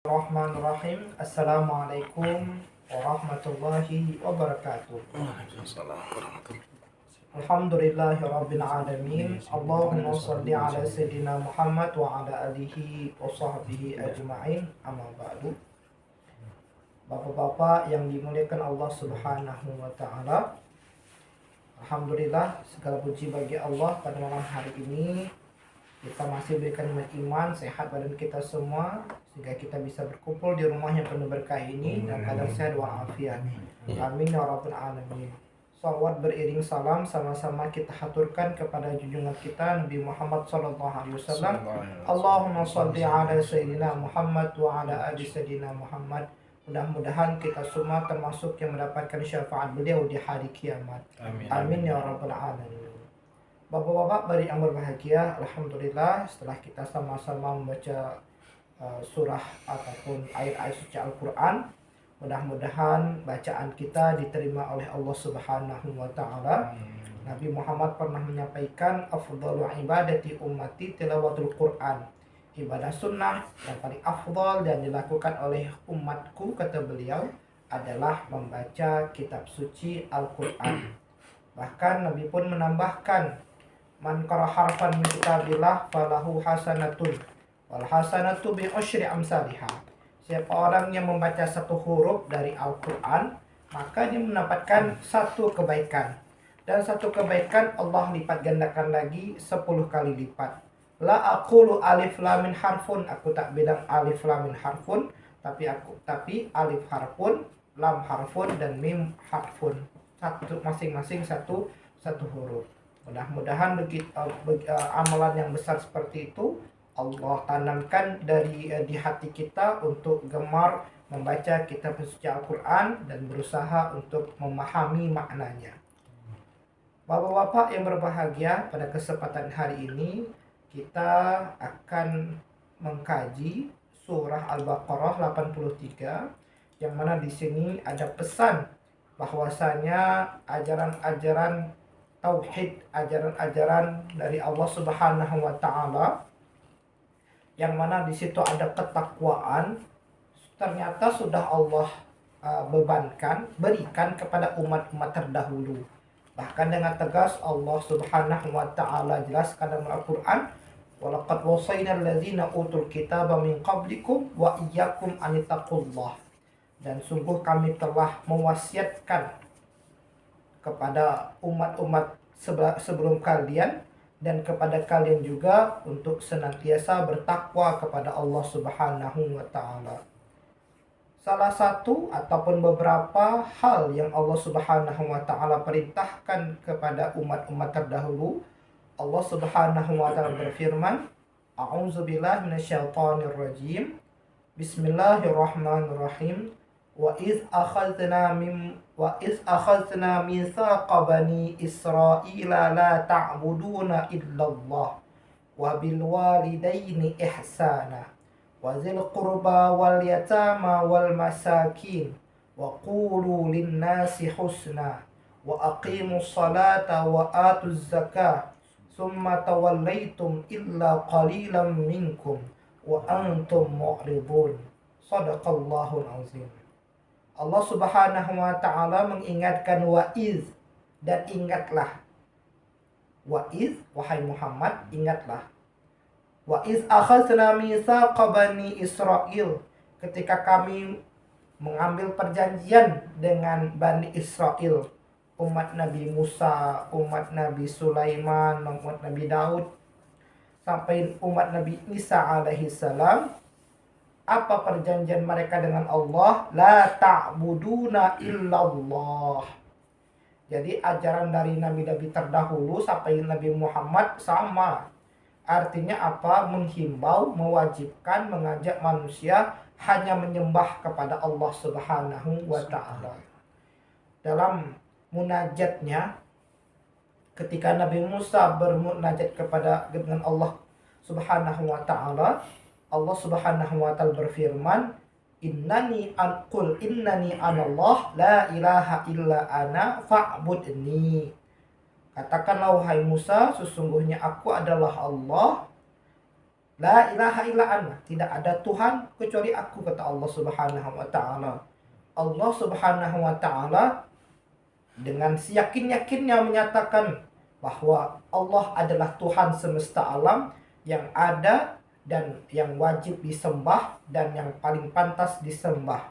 Bismillahirrahmanirrahim. Assalamualaikum warahmatullahi wabarakatuh. Waalaikumsalam warahmatullahi Alhamdulillahirabbil alamin. Allahumma shalli ala sayyidina Muhammad wa ala alihi wa sahbihi ajma'in. Amma ba'du. Bapak-bapak yang dimuliakan Allah Subhanahu wa taala. Alhamdulillah, segala puji bagi Allah pada malam hari ini kita masih berikan iman, sehat badan kita semua, sehingga kita bisa berkumpul di rumah yang penuh berkah ini dan keadaan sehat walafiat. Amin ya rabbal alamin. Salawat beriring salam sama-sama kita haturkan kepada junjungan kita Nabi Muhammad sallallahu alaihi wasallam. Allahumma shalli ala sayyidina Muhammad wa ala ali sayyidina Muhammad. Mudah-mudahan kita semua termasuk yang mendapatkan syafaat beliau di hari kiamat. Amin ya rabbal alamin. Bapak-bapak beri yang berbahagia, alhamdulillah setelah kita sama-sama membaca surah ataupun ayat-ayat suci Al-Quran, mudah-mudahan bacaan kita diterima oleh Allah Subhanahu wa taala. Nabi Muhammad pernah menyampaikan afdhalu ibadati ummati tilawatul Quran. Ibadah sunnah yang paling afdal dan dilakukan oleh umatku, kata beliau, adalah membaca kitab suci Al-Quran. Bahkan Nabi pun menambahkan, man qara harfan min kitabillah falahu hasanatun wal hasanatu bi asyri amsalihha. Siapa orang yang membaca satu huruf dari Al-Quran, maka dia mendapatkan satu kebaikan, dan satu kebaikan Allah lipat gandakan lagi 10 kali lipat. La aqulu alif lam mim harfun, aku tak bilang alif lam mim harfun, tapi alif harfun, lam harfun, dan mim harfun. Satu masing-masing satu huruf. Mudah-mudahan amalan yang besar seperti itu Allah tanamkan di hati kita untuk gemar membaca kitab suci Al-Quran dan berusaha untuk memahami maknanya. Bapak-bapak yang berbahagia, pada kesempatan hari ini kita akan mengkaji surah Al-Baqarah 83, yang mana di sini ada pesan bahwasanya ajaran-ajaran tauhid, ajaran-ajaran dari Allah Subhanahu wa taala, yang mana di situ ada ketakwaan, ternyata sudah Allah berikan kepada umat-umat terdahulu. Bahkan dengan tegas Allah Subhanahu wa taala jelaskan dalam Al-Qur'an, walaqad wasaynal ladzina utul kitaba min qablikum wa iyyakum anittaqullah. Dan sungguh kami telah mewasiatkan kepada umat-umat sebelum kalian dan kepada kalian juga untuk senantiasa bertakwa kepada Allah Subhanahu wa taala. Salah satu ataupun beberapa hal yang Allah Subhanahu wa taala perintahkan kepada umat-umat terdahulu, Allah Subhanahu wa taala berfirman, A'udzubillahi minasyaitonir rajim. Bismillahirrahmanirrahim. Wa iz akhadna mitsaqa bani Israila la ta'buduna illallah wa bil walidaini ihsana wa zil qurba wal yatama wal masakin wa qulu lin nasi husna wa aqimus salata wa atuz zakah summa tawallaitum illa qalilan minkum wa antum mu'ridun. Shadaqallahul azim. Allah Subhanahu wa taala mengingatkan wa'iz, dan ingatlah. Wa'iz, wahai Muhammad, ingatlah. Wa'iz akhadna mitsaqa bani Israil, ketika kami mengambil perjanjian dengan Bani Israel, umat Nabi Musa, umat Nabi Sulaiman, umat Nabi Daud, sampai umat Nabi Isa alaihi salam. Apa perjanjian mereka dengan Allah? La ta'buduna illallah. Jadi ajaran dari nabi-nabi terdahulu sampai Nabi Muhammad sama. Artinya apa? Menghimbau, mewajibkan, mengajak manusia hanya menyembah kepada Allah Subhanahu wa taala. Dalam munajatnya, ketika Nabi Musa bermunajat dengan Allah Subhanahu wa taala, Allah Subhanahu wa taala berfirman, innani anallah la ilaha illa ana La ilaha illa ana, tidak ada Tuhan kecuali aku, kata Allah Subhanahu wa taala. Allah Subhanahu wa taala dengan seyakin-yakinnya menyatakan bahwa Allah adalah Tuhan semesta alam yang ada dan yang wajib disembah dan yang paling pantas disembah.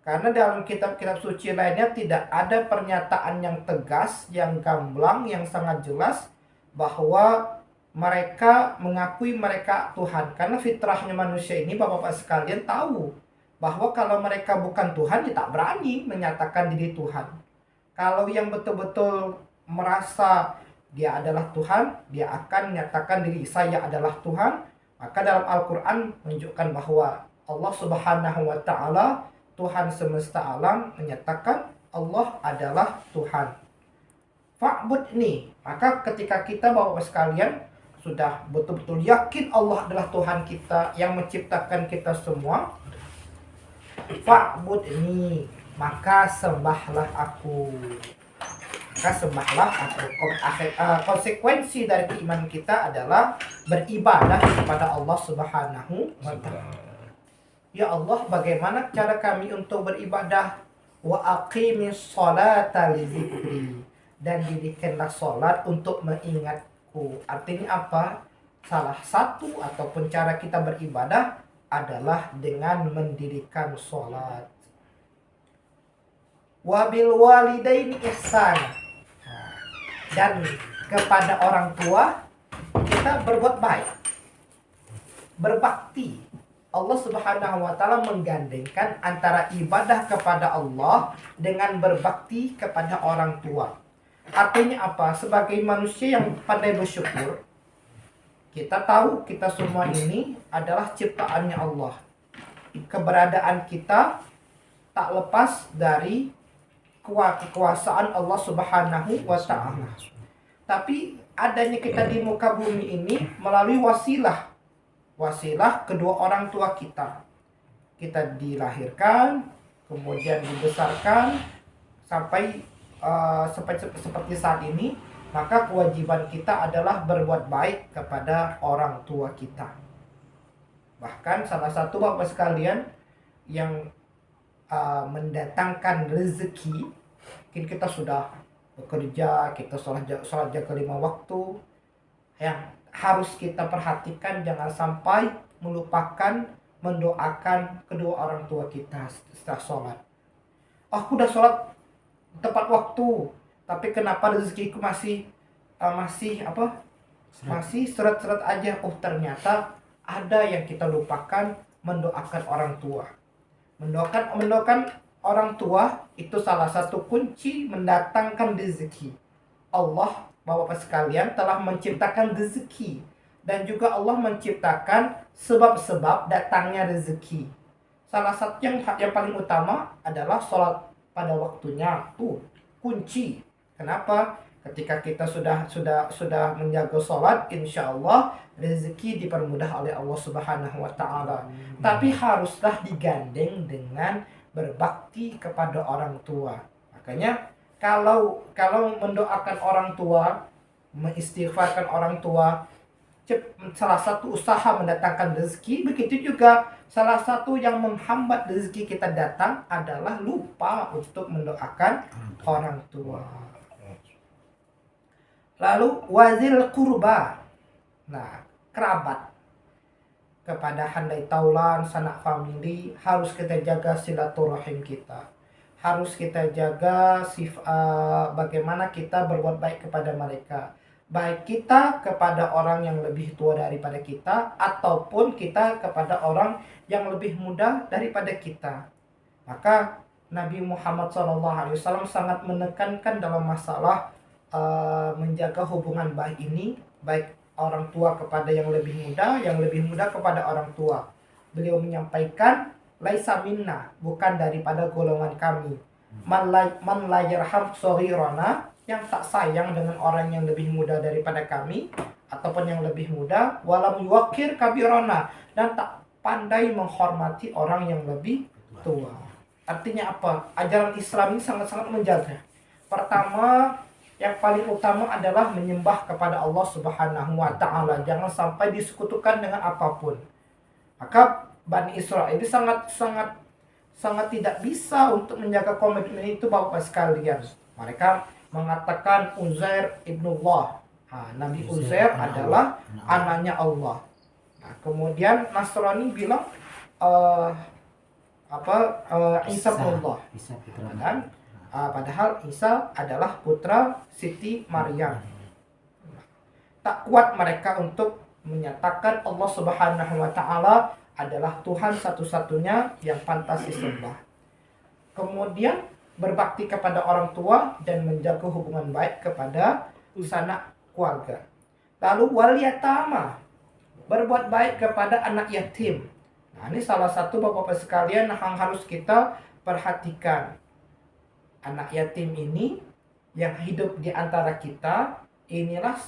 Karena dalam kitab-kitab suci lainnya tidak ada pernyataan yang tegas, yang gamblang, yang sangat jelas bahwa mereka mengakui mereka Tuhan. Karena fitrahnya manusia ini, Bapak-bapak sekalian, tahu bahwa kalau mereka bukan Tuhan, dia tak berani menyatakan diri Tuhan. Kalau yang betul-betul merasa dia adalah Tuhan, dia akan menyatakan diri saya adalah Tuhan. Maka dalam Al-Quran menunjukkan bahwa Allah Subhanahu wa taala, Tuhan semesta alam, menyatakan Allah adalah Tuhan. Fa'bud ini, maka ketika kita Bapak sekalian sudah betul-betul yakin Allah adalah Tuhan kita yang menciptakan kita semua, fa'bud ini, maka sembahlah aku. Maka sembahlah aku. Konsekuensi dari iman kita adalah beribadah kepada Allah Subhanahu wa taala. Ya Allah, bagaimana cara kami untuk beribadah? Wa aqimis sholata li dzikri, dan didirikanlah sholat untuk mengingatku. Artinya apa? Salah satu ataupun cara kita beribadah adalah dengan mendirikan sholat. Wa bil walidaini ihsana, dan kepada orang tua kita berbuat baik, berbakti. Allah Subhanahu wa taala menggandengkan antara ibadah kepada Allah dengan berbakti kepada orang tua. Artinya apa? Sebagai manusia yang pandai bersyukur, kita tahu kita semua ini adalah ciptaannya Allah. Keberadaan kita tak lepas dari kekuasaan Allah Subhanahu wa taala. Tapi adanya kita di muka bumi ini melalui wasilah kedua orang tua kita. Kita dilahirkan, kemudian dibesarkan sampai seperti saat ini, maka kewajiban kita adalah berbuat baik kepada orang tua kita. Bahkan salah satu Bapak sekalian yang mendatangkan rezeki, mungkin kita sudah bekerja, kita sholat jaga 5 waktu, yang harus kita perhatikan jangan sampai melupakan mendoakan kedua orang tua kita setelah sholat. Aku udah sholat tepat waktu, tapi kenapa rezekiku masih seret-seret aja? Oh, ternyata ada yang kita lupakan, mendoakan orang tua. Mendoakan orang tua itu salah satu kunci mendatangkan rezeki. Allah, Bapak sekalian, telah menciptakan rezeki, dan juga Allah menciptakan sebab-sebab datangnya rezeki. Salah satu yang paling utama adalah sholat pada waktunya. Kunci. Kenapa? Ketika kita sudah menjaga sholat, insya Allah rezeki dipermudah oleh Allah Subhanahu wa taala. Tapi haruslah digandeng dengan berbakti kepada orang tua. Makanya kalau mendoakan orang tua, mengistighfarkan orang tua, salah satu usaha mendatangkan rezeki. Begitu juga salah satu yang menghambat rezeki kita datang adalah lupa untuk mendoakan orang tua. Lalu wazil kurba, nah kerabat, kepada handai taulan, sanak famili, harus kita jaga silaturahim kita. Harus kita jaga bagaimana kita berbuat baik kepada mereka. Baik kita kepada orang yang lebih tua daripada kita, ataupun kita kepada orang yang lebih muda daripada kita. Maka Nabi Muhammad SAW sangat menekankan dalam masalah menjaga hubungan baik ini, baik orang tua kepada yang lebih muda, yang lebih muda kepada orang tua. Beliau menyampaikan, laisa minna, bukan daripada golongan kami. Man la yarham shaghirana, yang tak sayang dengan orang yang lebih muda daripada kami ataupun yang lebih muda, walam yuwaqir kabirana, dan tak pandai menghormati orang yang lebih tua. Artinya apa? Ajaran Islam ini sangat-sangat menjaga. Pertama, yang paling utama adalah menyembah kepada Allah Subhanahu wa taala. Jangan sampai disekutukan dengan apapun. Maka Bani Israil ini sangat tidak bisa untuk menjaga komitmen itu, Bapak sekalian. Mereka mengatakan Uzair ibnullah. Nabi Uzair adalah anaknya Allah. Nah, kemudian Nasrani bilang Isa ibnullah. Dan padahal Isa adalah putra Siti Maryam. Tak kuat mereka untuk menyatakan Allah Subhanahu wa taala adalah Tuhan satu-satunya yang pantas disembah. Kemudian berbakti kepada orang tua dan menjaga hubungan baik kepada sanak keluarga. Lalu wal yatama, berbuat baik kepada anak yatim. Nah, ini salah satu Bapak-bapak sekalian yang harus kita perhatikan. Anak yatim ini yang hidup di antara kita, inilah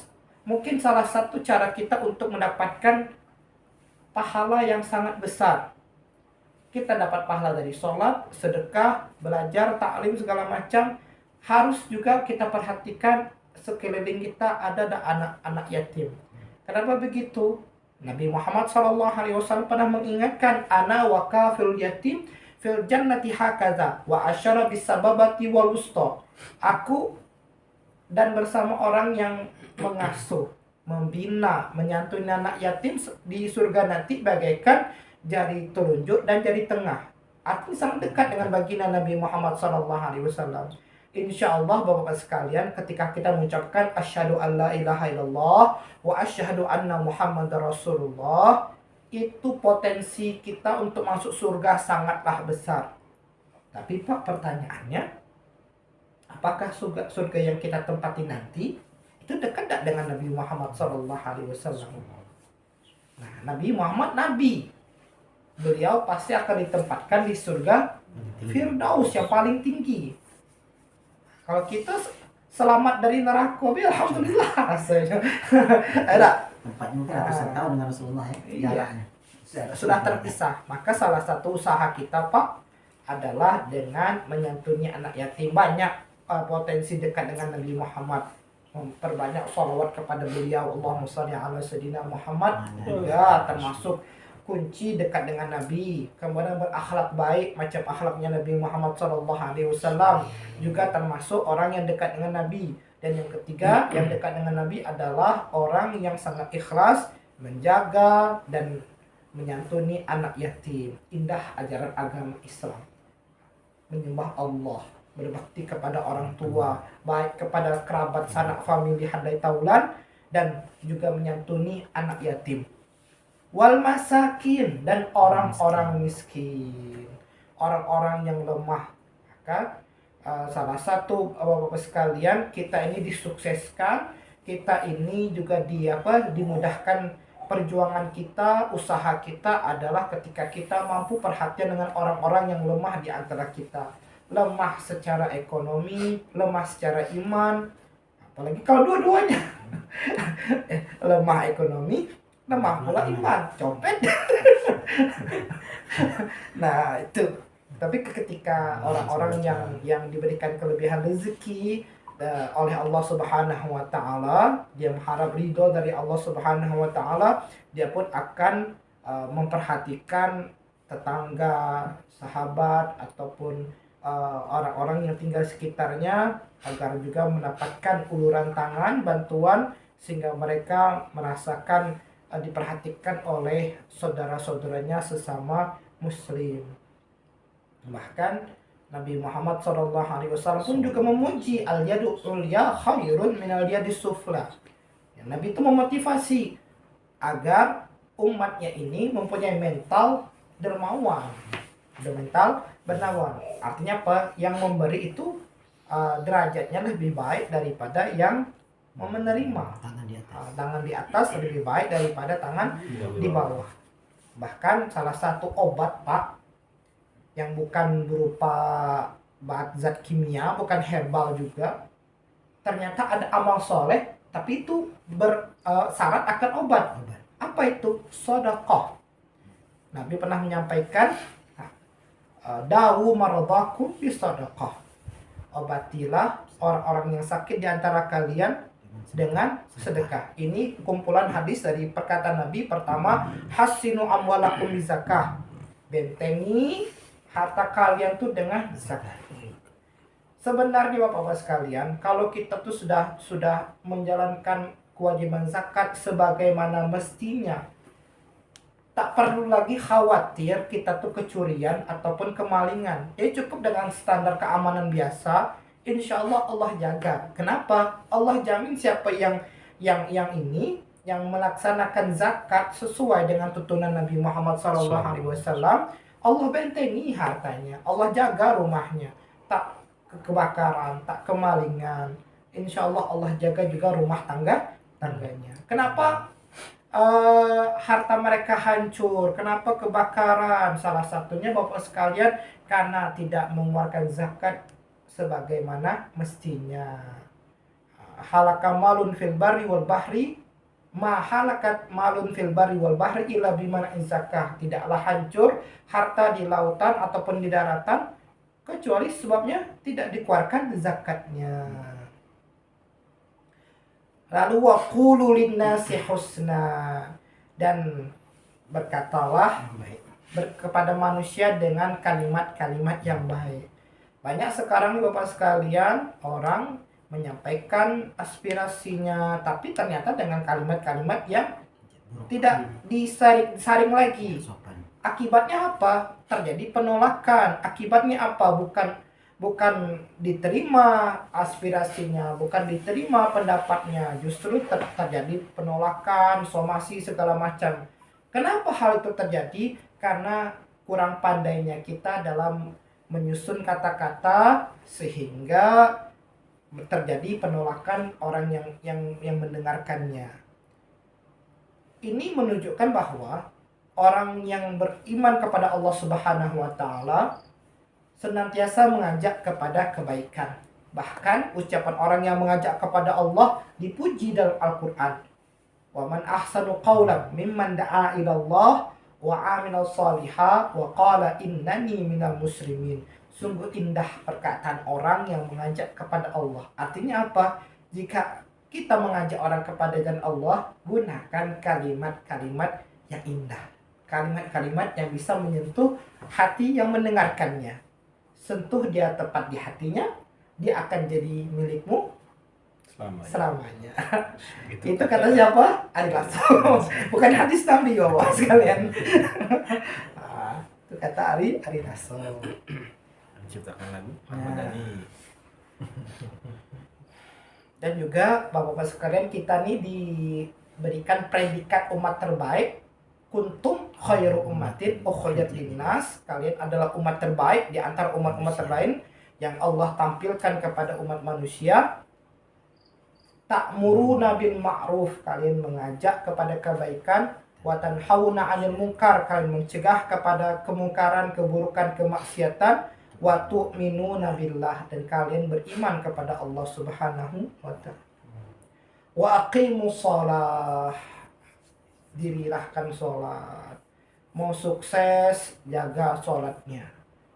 mungkin salah satu cara kita untuk mendapatkan pahala yang sangat besar. Kita dapat pahala dari sholat, sedekah, belajar, taklim, segala macam. Harus juga kita perhatikan sekeliling kita ada anak-anak yatim. Kenapa begitu? Nabi Muhammad SAW pernah mengingatkan, ana wa kafirul yatim fil jannati hakaza wa asyara bisababati wal wusta. Aku dan bersama orang yang mengasuh, membina, menyantuni anak yatim di surga nanti bagaikan jari telunjuk dan jari tengah. Artinya sangat dekat dengan baginda Nabi Muhammad SAW. Insya Allah Bapak-bapak sekalian, ketika kita mengucapkan asyhadu an la ilaha illallah wa asyhadu anna muhammadar rasulullah, itu potensi kita untuk masuk surga sangatlah besar. Tapi Pak, pertanyaannya, apakah surga yang kita tempati nanti itu dekat tak dengan Nabi Muhammad SAW? Nah, Nabi Muhammad nabi, beliau pasti akan ditempatkan di surga Firdaus yang paling tinggi. Kalau kita selamat dari neraka, alhamdulillah rasanya. Ada Tempatnya mungkin ratusan tahun dengan Rasulullah ya. Iya. Sudah terpisah. Maka salah satu usaha kita Pak adalah dengan menyantuni anak yatim. Banyak potensi dekat dengan Nabi Muhammad. Memperbanyak sholawat kepada beliau. Allahumma sholli ala sayyidina Muhammad. Juga termasuk kunci dekat dengan Nabi. Kemudian berakhlak baik macam akhlaknya Nabi Muhammad SAW. Juga termasuk orang yang dekat dengan Nabi. Dan yang ketiga, yang dekat dengan Nabi adalah orang yang sangat ikhlas menjaga dan menyantuni anak yatim. Indah ajaran agama Islam. Menyembah Allah, berbakti kepada orang tua, baik kepada kerabat, sanak famili, handai taulan, dan juga menyantuni anak yatim. Wal masakin, dan orang-orang miskin, orang-orang yang lemah. Maka salah satu Bapak sekalian, kita ini disukseskan, kita ini juga dimudahkan perjuangan kita, usaha kita adalah ketika kita mampu perhatian dengan orang-orang yang lemah di antara kita. Lemah secara ekonomi, lemah secara iman, apalagi kalau dua-duanya. Lemah ekonomi, lemah pula iman, copet. Nah itu. Tapi ketika orang-orang yang diberikan kelebihan rezeki oleh Allah Subhanahu wa taala, dia mengharap ridho dari Allah Subhanahu wa taala, dia pun akan memperhatikan tetangga, sahabat ataupun orang-orang yang tinggal sekitarnya agar juga mendapatkan uluran tangan, bantuan, sehingga mereka merasakan diperhatikan oleh saudara-saudaranya sesama muslim. Bahkan Nabi Muhammad SAW pun juga memuji al-yadu ulya khairun minal yadis sufla. Ya, Nabi itu memotivasi agar umatnya ini mempunyai mental dermawan, mental bernawan. Artinya apa? Yang memberi itu derajatnya lebih baik daripada yang menerima. Tangan di atas lebih baik daripada tangan di bawah. Bahkan salah satu obat Pak yang bukan berupa zat kimia, bukan herbal juga, ternyata ada amal soleh, tapi itu bersyarat akan obat. Apa itu? Sedekah. Nabi pernah menyampaikan, dawu maradakum bisedekah. Obatilah orang-orang yang sakit di antara kalian dengan sedekah. Ini kumpulan hadis dari perkataan Nabi. Pertama, hasinu amwalakum bizakah. Bentengi harta kalian tuh dengan zakat. Sebenarnya Bapak-bapak sekalian, kalau kita tuh sudah menjalankan kewajiban zakat sebagaimana mestinya, tak perlu lagi khawatir kita tuh kecurian ataupun kemalingan. Ya cukup dengan standar keamanan biasa, insya Allah Allah jaga. Kenapa? Allah jamin siapa yang melaksanakan zakat sesuai dengan tuntunan Nabi Muhammad SAW, Allah bentengi hartanya, Allah jaga rumahnya, tak kebakaran, tak kemalingan. Insya Allah Allah jaga juga rumah tangganya. Kenapa harta mereka hancur? Kenapa kebakaran? Salah satunya Bapak sekalian karena tidak mengeluarkan zakat sebagaimana mestinya. Halaka malun fil barri wal bahri, ma halakat malun fil barri wal bahri illa bimana zakah. Tidaklah hancur harta di lautan ataupun di daratan kecuali sebabnya tidak dikeluarkan zakatnya. Lalu waqulu linnasi husna, dan berkatalah kepada manusia dengan kalimat-kalimat yang baik. Banyak sekarang nih Bapak sekalian, orang menyampaikan aspirasinya tapi ternyata dengan kalimat-kalimat yang tidak disaring lagi. Akibatnya apa? Terjadi penolakan. Akibatnya apa? Bukan diterima aspirasinya, bukan diterima pendapatnya, justru terjadi penolakan, somasi segala macam. Kenapa hal itu terjadi? Karena kurang pandainya kita dalam menyusun kata-kata sehingga terjadi penolakan orang yang mendengarkannya. Ini menunjukkan bahwa orang yang beriman kepada Allah Subhanahu wa taala senantiasa mengajak kepada kebaikan. Bahkan ucapan orang yang mengajak kepada Allah dipuji dalam Al-Qur'an. Wa man ahsanu qawlan mimman da'a ila Allah wa 'amila shalihan wa qala innani minal muslimin. Sungguh indah perkataan orang yang mengajak kepada Allah. Artinya apa? Jika kita mengajak orang kepada jalan Allah, gunakan kalimat-kalimat yang indah. Kalimat-kalimat yang bisa menyentuh hati yang mendengarkannya. Sentuh dia tepat di hatinya, dia akan jadi milikmu selamanya. Itu kata siapa? Ari Lasso. Bukan hadis Nabi Bapak sekalian. Itu kata Ari Lasso. Menciptakan lagu Ahmad Dhani. Dan juga Bapak-bapak sekalian, kita nih diberikan predikat umat terbaik. Kuntum khairu ummatin ukhrijat linnas. Kalian adalah umat terbaik di antara umat-umat terbaik yang Allah tampilkan kepada umat manusia. Ta'muruna bil ma'ruf, kalian mengajak kepada kebaikan. Wa tanhauna 'anil munkar, kalian mencegah kepada kemungkaran, keburukan, kemaksiatan. Wa tu'minuna billah, dan kalian beriman kepada Allah Subhanahu wa ta'ala. Wa aqimus shalah, dirilahkan sholat. Mau sukses, jaga sholatnya.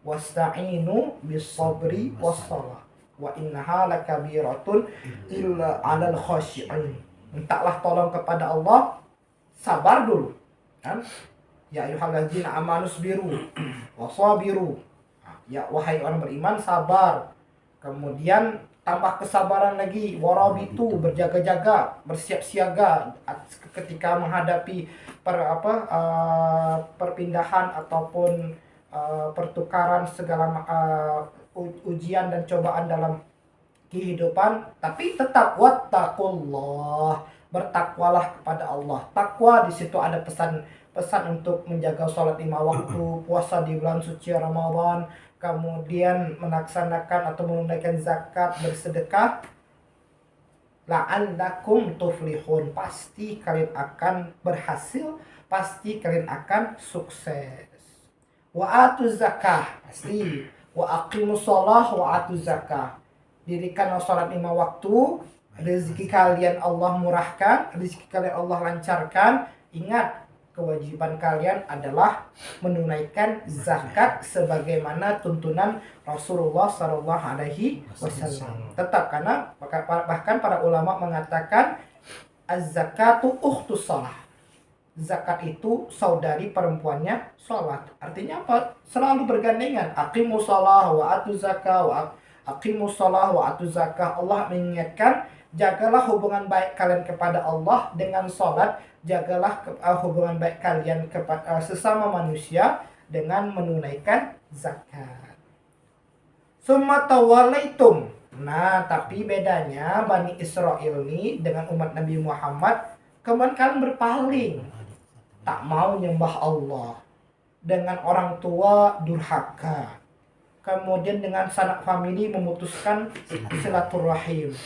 Wasta'inu bis sabri was shalah wa innaha lakabiratun illa 'alal khashi'in. Mintalah tolong kepada Allah, sabar dulu kan. Ya ayyuhalladzina amanu sabiru wasabiru. Ya wahai orang beriman, sabar. Kemudian tambah kesabaran lagi, warabitu, berjaga-jaga, bersiap siaga ketika menghadapi perpindahan ataupun pertukaran segala ujian dan cobaan dalam kehidupan. Tapi tetap wattaqullah, bertakwalah kepada Allah. Takwa di situ ada pesan untuk menjaga sholat 5 waktu, puasa di bulan suci Ramadan, kemudian melaksanakan atau menunaikan zakat, bersedekah. La'allakum tuflihun, pasti kalian akan berhasil, pasti kalian akan sukses. Wa atuz zakah, pasti. Wa aqimus shalah wa atuz zakah, dirikanlah sholat 5 waktu. Rezeki kalian Allah murahkan, rezeki kalian Allah lancarkan. Ingat, kewajiban kalian adalah menunaikan zakat sebagaimana tuntunan Rasulullah Shallallahu Alaihi Wasallam. Tetap karena bahkan para ulama mengatakan az-zakatu ukhtus shalah. Zakat itu saudari perempuannya sholat. Artinya apa? Selalu bergandengan. Aqimus shalah wa atuz zakah wa aqimus shalah wa atuz zakah. Allah mengingatkan, jagalah hubungan baik kalian kepada Allah dengan sholat. Jagalah hubungan baik kalian kepada sesama manusia dengan menunaikan zakat. Summa tawallaitum. Nah, tapi bedanya Bani Israel ini dengan umat Nabi Muhammad, kemudian kalian berpaling, tak mau nyembah Allah, dengan orang tua durhaka, kemudian dengan sanak famili memutuskan silaturahim,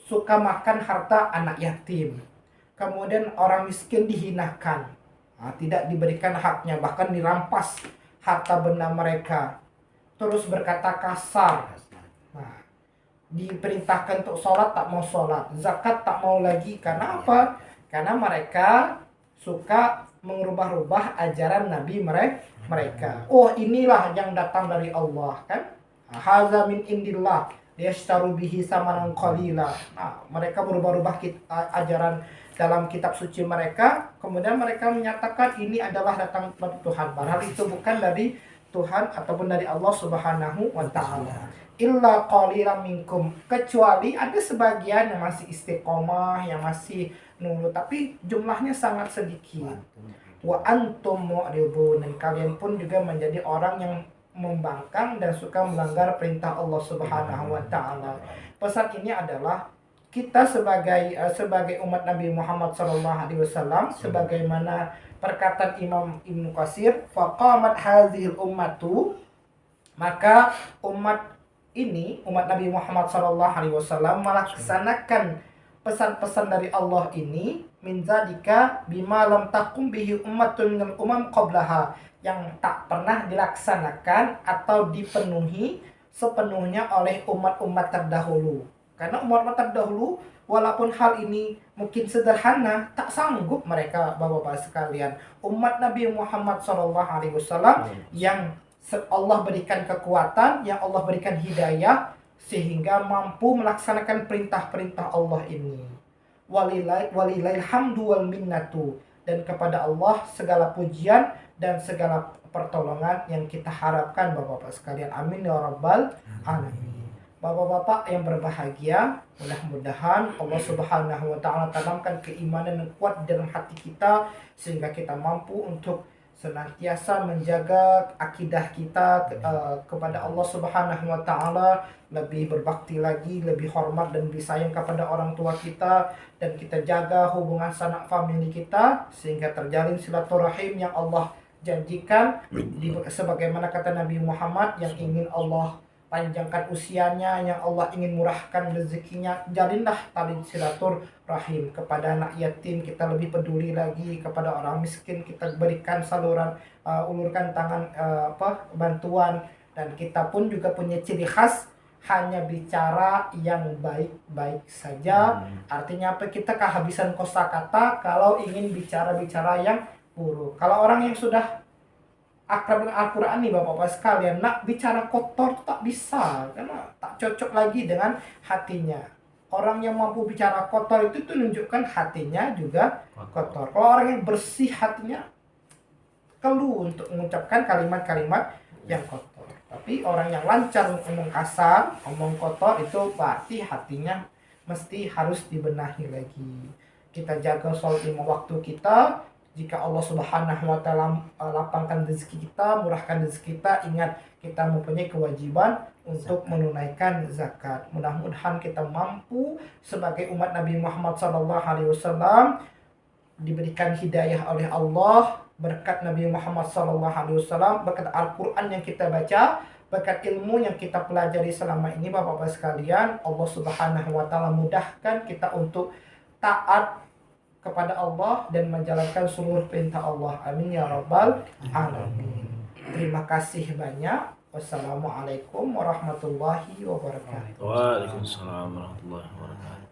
suka makan harta anak yatim, kemudian orang miskin dihinakan, tidak diberikan haknya, bahkan dirampas harta benda mereka, terus berkata kasar. Nah, diperintahkan untuk sholat tak mau sholat, zakat tak mau lagi. Karena apa? Karena mereka suka mengubah-ubah ajaran Nabi mereka. Oh, inilah yang datang dari Allah, kan? Haza min indillah yashtaru bihi samanan qalila. Nah, mereka berubah-ubah ajaran dalam kitab suci mereka, kemudian mereka menyatakan ini adalah datang dari Tuhan. Padahal itu bukan dari Tuhan ataupun dari Allah Subhanahu wa taala. Illa qalilan minkum, kecuali ada sebagian yang masih istiqomah, yang masih nurut, tapi jumlahnya sangat sedikit. Wa antum mu'ridun, dan kalian pun juga menjadi orang yang membangkang dan suka melanggar perintah Allah Subhanahu wa taala. Pesan ini adalah kita sebagai umat Nabi Muhammad SAW, sebagaimana perkataan Imam Ibnu Katsir, faqamat hadhil ummatu, maka umat ini, umat Nabi Muhammad SAW melaksanakan pesan-pesan dari Allah ini, min zalika bima lam taqum bihi ummatun minal umam qablaha, yang tak pernah dilaksanakan atau dipenuhi sepenuhnya oleh umat-umat terdahulu. Karena umat-umat terdahulu, walaupun hal ini mungkin sederhana, tak sanggup mereka, bapak-bapak sekalian. Umat Nabi Muhammad SAW yang Allah berikan kekuatan, yang Allah berikan hidayah, sehingga mampu melaksanakan perintah-perintah Allah ini. Walillahi hamdu wal minnatu, dan kepada Allah segala pujian dan segala pertolongan yang kita harapkan, bapak-bapak sekalian. Amin ya rabbal alamin. Bapak-bapak yang berbahagia, mudah-mudahan Allah Subhanahu wa taala tanamkan keimanan yang kuat dalam hati kita, sehingga kita mampu untuk senantiasa menjaga akidah kita kepada Allah Subhanahu wa taala, lebih berbakti lagi, lebih hormat dan lebih sayang kepada orang tua kita, dan kita jaga hubungan sanak famili kita sehingga terjalin silaturahim yang Allah janjikan, sebagaimana kata Nabi Muhammad, yang ingin Allah panjangkan usianya, yang Allah ingin murahkan rezekinya, jalinlah tali silaturahim. Kepada anak yatim kita lebih peduli lagi, kepada orang miskin kita berikan saluran, ulurkan tangan bantuan, dan kita pun juga punya ciri khas, hanya bicara yang baik-baik saja. Artinya apa? Kita kehabisan kosakata kalau ingin bicara-bicara yang buruk. Kalau orang yang sudah akrab dengan Al-Quran nih, bapak-bapak sekalian, nak bicara kotor itu tak bisa, karena tak cocok lagi dengan hatinya. Orang yang mampu bicara kotor itu menunjukkan hatinya juga kotor. Kalau orang yang bersih hatinya keluh untuk mengucapkan kalimat-kalimat yang kotor. Tapi orang yang lancar ngomong kasar, ngomong kotor, itu berarti hatinya mesti harus dibenahi lagi. Kita jaga sholat 5 waktu kita. Jika Allah Subhanahu wa taala lapangkan rezeki kita, murahkan rezeki kita, ingat kita mempunyai kewajiban untuk menunaikan zakat. Mudah-mudahan kita mampu sebagai umat Nabi Muhammad SAW diberikan hidayah oleh Allah, berkat Nabi Muhammad SAW, berkat Al-Quran yang kita baca, berkat ilmu yang kita pelajari selama ini, bapak-bapak sekalian. Allah Subhanahu wa taala mudahkan kita untuk taat kepada Allah dan menjalankan seluruh perintah Allah. Amin ya rabbal alamin. Terima kasih banyak. Wassalamualaikum warahmatullahi wabarakatuh. Waalaikumsalam warahmatullahi wabarakatuh.